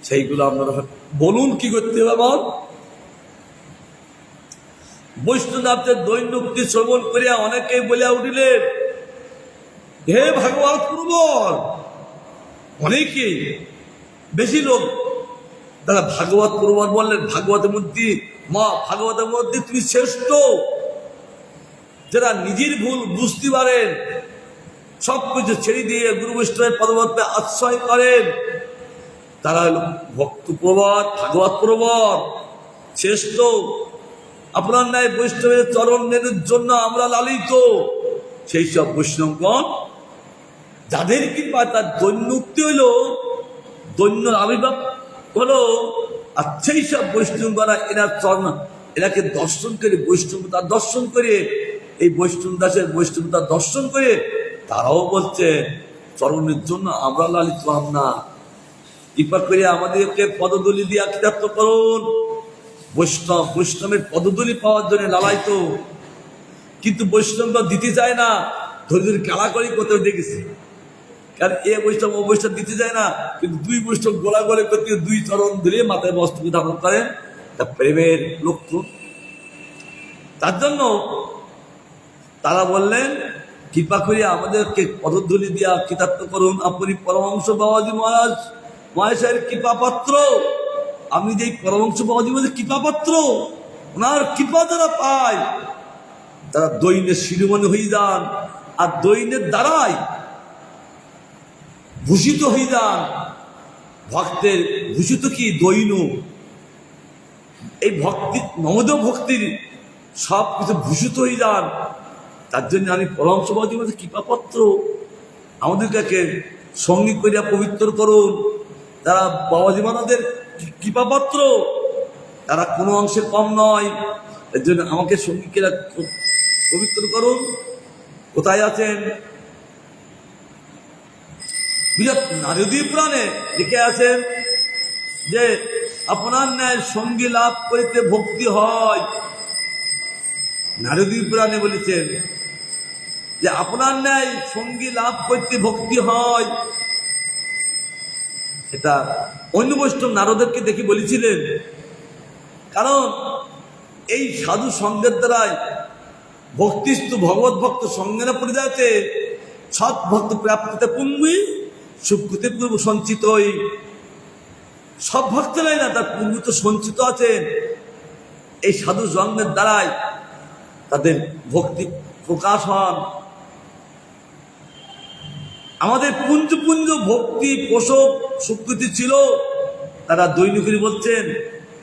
সেইগুলো আপনারা বলুন, কি করতে হবে আমার। বৈষ্ণবদের দৈন্যক্তি শ্রবণ করিয়া অনেকেই বলিয়া উঠিলেন, হে ভাগবত প্রবর। অনেকেই, বেশি লোক দাদা ভাগবত প্রবর বললেন। ভাগবতের মধ্যে ভাগবতের মধ্যে তুমি শ্রেষ্ঠ, যারা নিজের ভুল বুঝতে পারেন, সবকিছু ছেড়ে দিয়ে গুরু বৈষ্ণবের পদবর্তে আশ্রয় করেন, তারা হল ভক্ত প্রবর, ভাগবত প্রবর, শ্রেষ্ঠ। আপনার ন্যায় বৈষ্ণবের চরণ নেনের জন্য আমরা লালিত। সেই সব বৈষ্ণবগণ যাদের কৃপা, তার দৈন্যুক্তি হইল, দৈন্যর আবির্ভাব হলো। আর সেই সব বৈষ্ণবরা এরা চরণ, এরাকে দর্শন করে, বৈষ্ণবতা দর্শন করে, এই বৈষ্ণব দাসের বৈষ্ণবতা দর্শন করে তারাও বলছে চরণের জন্য আমরা লালিত আমরা। কৃপা করে আমাদেরকে পদধূলি দিয়া কৃতার্থ করুন। বৈষ্ণবের পদধূলি পাওয়ার জন্য লালাইত, কিন্তু বৈষ্ণবরা দিতে চায় না, ধরে ধরে খেলা করে কোথাও দেখেছি। কারণ এ বৈষ্ণব ও বৈষ্ণব দিতে যায় না, কিন্তু দুই বৈষ্ণব গোলা গোলে করতে দুই চরণ ধরে মাথায় বস্ত্র ধারণ করেন, তা প্রেমের লক্ষণ। তার জন্য তারা বললেন, কৃপা করিয়া আমাদেরকে পদধূলি দিয়া কৃতার্থ করুন। আপনি পরমহংস বাবাজি মহারাজ মহেশের কৃপা পাত্র। আপনি যে পরমহংস বাবাজি মহারাজ কৃপা পাত্র, ওনার কৃপা যারা পায় তারা দৈন্যের শিরোমণি হয়ে যান, আর দৈন্যের দ্বারাই ভূষিত হয়ে যান। ভক্তের ভূষিত কি দৈন্য, এই ভক্তি মমদ ভক্তির সব কিছু ভূষিত হয়ে যান। তার জন্য আমি পরমহংস বাবাজি মহারাজ কৃপাপত্র, আমাদেরকে সঙ্গী করিয়া পবিত্র করুন। তারা বাবাজি মহারাজের কৃপাপত্র, তারা কোনো অংশে কম নয়। এর জন্য আমাকে সঙ্গী করে পবিত্র করুন। কোথায় আছেন? বিরাট নারদী পুরাণে লিখে আছেন যে আপনার ন্যায় সঙ্গী লাভ করিতে ভক্তি হয়। নারদী পুরাণে বলেছেন যে আপনার ন্যায় সঙ্গী লাভ করতে ভক্তি হয়। এটা অন্য বৈষ্ণব নারদকে দেখে বলেছিলেন, কারণ এই সাধু সঙ্গের দ্বারাই ভক্তিস্তু ভগবত ভক্ত সঙ্গে পড়ে যাচ্ছে। সৎ ভক্ত প্রাপ্তিতে পুঙ্গি সুখতে পূর্ব সঞ্চিত। সব ভক্তরাই না, তার পূর্ব তো সঞ্চিত আছেন। এই সাধু সঙ্গের দ্বারাই তাদের ভক্তি প্রকাশ হন। আমাদের পুঞ্জ পুঞ্জ ভক্তি পোষক স্বীকৃতি ছিল, তারা দৈনিকই বলছেন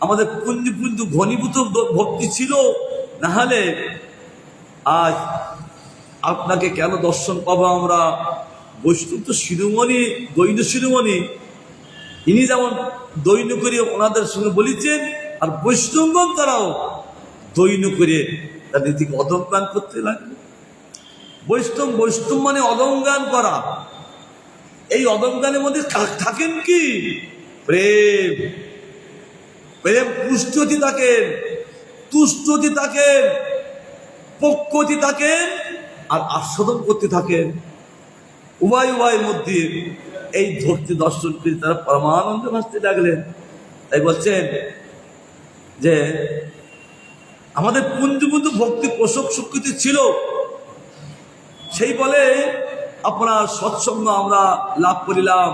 আমাদের পুঞ্জ পুঞ্জ ঘনীভূত ভক্তি ছিল, না হলে আজ আপনাকে কেন দর্শন পাবো আমরা। বৈষ্ণব তো শিরোমণি, দৈন্য শিরোমণি, ইনি যেমন দৈন্য করে ওনাদের সঙ্গে বলেছেন, আর বৈষ্ণবগণ তারাও দৈন্য করে তাদের দিকে অদমগান করতে লাগবে। বৈষ্ণব বৈষ্ণব মানে অদমগান করা। এই অদমগানের মধ্যে থাকেন কি? প্রেম। প্রেম পুষ্টতি থাকেন, তুষ্টতি থাকেন, পক্ষতি থাকেন, আর আস্বাদন করতে থাকেন। উভয় উভয়ের মধ্যে এই ভক্তি দর্শন করে তারা পরমানন্দে ভাসতে লাগলেন। তাই বলছেন যে আমাদের পুঞ্জপুঞ্জ ভক্তি পোষক স্বীকৃতি ছিল, সেই বলে আপনার সৎসঙ্গ আমরা লাভ করিলাম।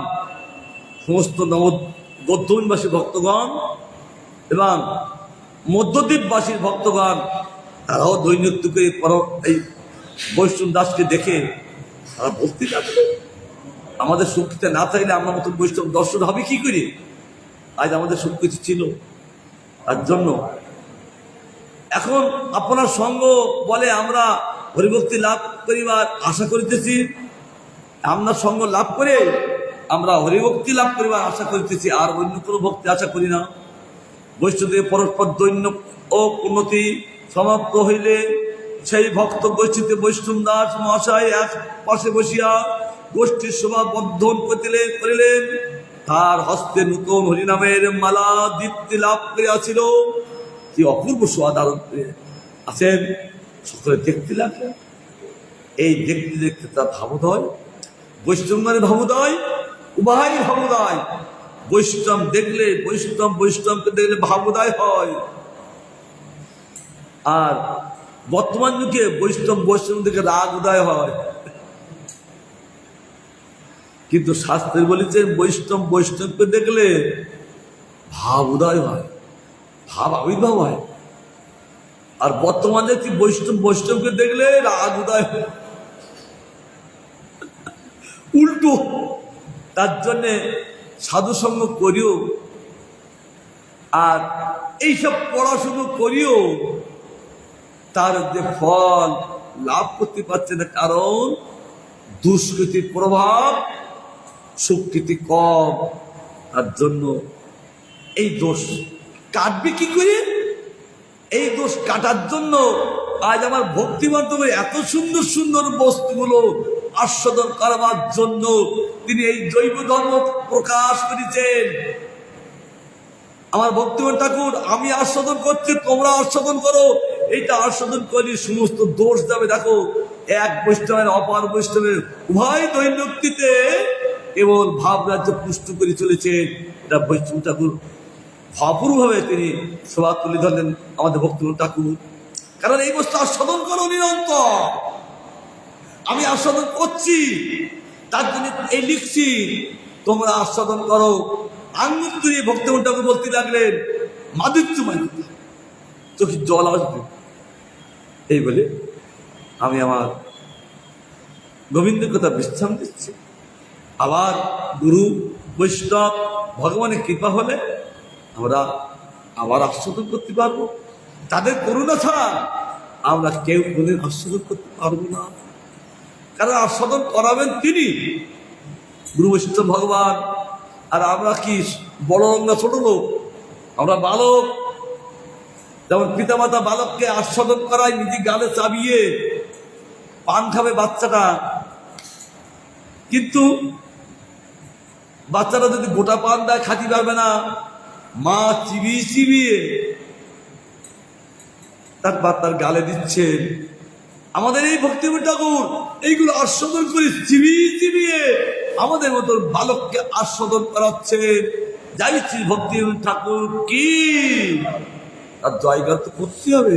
সমস্ত গদ্যবাসী ভক্তগণ এবং মধ্যদ্বীপবাসীর ভক্তগণ তারাও দৈনিত্য করে এই বৈষ্ণব দাসকে দেখে তারা ভক্তি লাগবে। আমাদের স্বীকৃতি না থাকলে আমরা মতন বৈষ্ণব দর্শন হবে কি করে? আজ আমাদের স্বীকৃতি ছিল। তার জন্য এখন আপনার সঙ্গ বলে আমরা হরিভক্তি লাভ করিবার আশা করিতেছি, আপনার সঙ্গ লাভ করে আমরা হরিভক্তি লাভ করিবার আশা করিতেছি, আর অন্য কোনো ভক্তি আশা করি না। বৈষ্ণদেব পরস্পর দৈন্য ও উন্নতি সমাপ্ত হইলে সেই ভক্ত গোষ্ঠীতে বৈষ্ণব দাস মহাশয় এক পাশে বসিয়া গোষ্ঠীর শোভা বর্ধন করিলেন। তার হস্তে নূতন হরিনামের মালা দীপ্তি লাভ করিয়াছিল। কি অপূর্ব শোভা ধারণ করে আছেন, সকলে দেখতে লাগলেন। এই দেখতে দেখতে তার ভাবোদয়, বৈষ্ণব মানে ভাবোদয়, উভয় ভাবোদয়। বৈষ্ণব দেখলে বৈষ্ণবকে দেখলে ভাবোদয় হয়, আর বর্তমান যুগে বৈষ্ণব থেকে রাগ উদয় হয়। কিন্তু শাস্ত্রে বলেছে বৈষ্ণবকে দেখলে ভাব উদয় হয়, ভাব আবির্ভাব হয়। আর বর্তমানে কি বৈষ্ণবকে দেখলে রাগ উদয় হয়, উল্টো। তার জন্যে সাধুসঙ্গ করিও, আর এইসব পড়াশুনো করিও তার যে ফল লাভ করতে পারছে না, কারণ দুষ্কৃতির প্রভাব, সুকৃতি কম। তার জন্য এই দোষ কাটবে কি করে? এই দোষ কাটার জন্য আজ আমার ভক্তি মাধ্যমে এত সুন্দর সুন্দর বস্তুগুলো আস্বাদন করবার জন্য তিনি এই জৈব ধর্ম প্রকাশ করেছেন। আমার ভক্তিমান ঠাকুর, আমি আস্বাদন করছি, তোমরা আস্বাদন করো। এইটা আস্বাদন করি সমস্ত দোষ যাবে। দেখো, এক বৈষ্ণবের অপার বৈষ্ণবের উভয় দৈন্যক্তিতে কেবল ভাব রাজ্য পুষ্ট করে চলেছে। এটা বৈষ্ণব ঠাকুর অপূর্বভাবে তিনি সভা তুলে ধরলেন আমাদের ভক্তিমান ঠাকুর। কারণ এই বস্তু আস্বাদন করো নিরন্তর। আমি আস্বাদন করছি, তার জন্য এই লিখছি, তোমরা আস্বাদন করো। আঙ্গুল তুলে ভক্তিমান ঠাকুর বলতে লাগলেন, মাধুর্যময় চোখে জল আসবে। এই বলে আমি আমার গোবিন্দের কথা বিশ্রাম দিচ্ছি। আবার গুরু বৈষ্ণব ভগবানের কৃপা হলে আমরা আবার আস্বাদন করতে পারবো। তাদের করুণা ছাড়া আমরা কেউ কোনদিন আস্বাদন করতে পারবো না। কারণ আস্বাদন করাবেন তিনি, গুরু বৈষ্ণব ভগবান। আর আমরা কি বড় লোক না ছোট লোক? আমরা বালক। যেমন পিতামাতা বালককে আস্বাদন করায় নিজে গালে চাবিয়ে পান খাবে বাচ্চাটা, কিন্তু বাচ্চাটা যদি গোটা পান দেয় খাতি পারবে না। মা চিবিয়ে চিবিয়ে তার গালে দিচ্ছেন। আমাদের এই ভক্তিমান ঠাকুর এইগুলো আস্বাদন করে চিবিয়ে চিবিয়ে আমাদের মতো বালককে আস্বাদন করাচ্ছে। যাইছি ভক্তিমান ঠাকুর কি, আর জয়গান তো করতে হবে।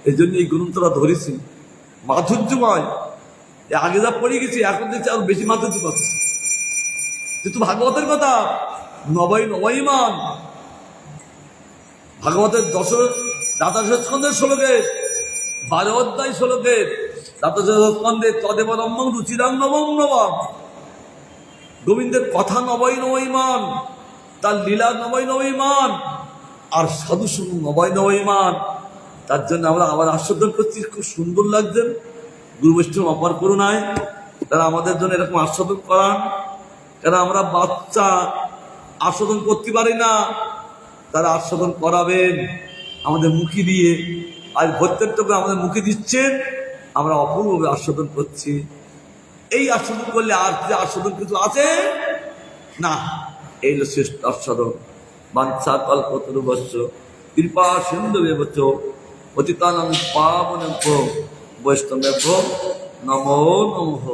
এই জন্য এই গ্রন্থটা ধরেছি, মাধুর্যময়। আগে যা পড়ে গেছি, এখন দেখছি আরো বেশি মাধুর্য পাচ্ছে। যেহেতু ভাগবতের কথা নবইমান, ভাগবতের দ্বাদশ স্কন্ধের শ্লোকে 12 অধ্যায় শ্লোকে দ্বাদশ স্কন্ধে তদেব নবম রুচিরাং নবম নবম। গোবিন্দের কথা নবইমান, তার লীলা নবইমান, আর সাধু সঙ্গ নবইমান। তার জন্য আমরা আবার আস্বাদন করছি। খুব সুন্দর লাগছে। গুরু বৈষ্ণব অপার করুণায় তারা আমাদের জন্য এরকম আস্বাদন করান। কারণ আমরা বাচ্চা আস্বাদন করতে পারি না, তারা আস্বাদন করাবেন আমাদের মুখে দিয়ে। আর প্রত্যেকটা আমাদের মুখে দিচ্ছেন, আমরা অপূর্বভাবে আস্বাদন করছি। এই আস্বাদন করলে আর যে আস্বাদন কিছু আছে না, এই হলো শ্রেষ্ঠ আস্বাদন। বাঞ্ছা কল্পতরুভ্যশ্চ কৃপা সিন্ধুভ্যেব পতিতানাং পাবনেভ্যো বৈষ্ণবেভ্যো নমো নমঃ।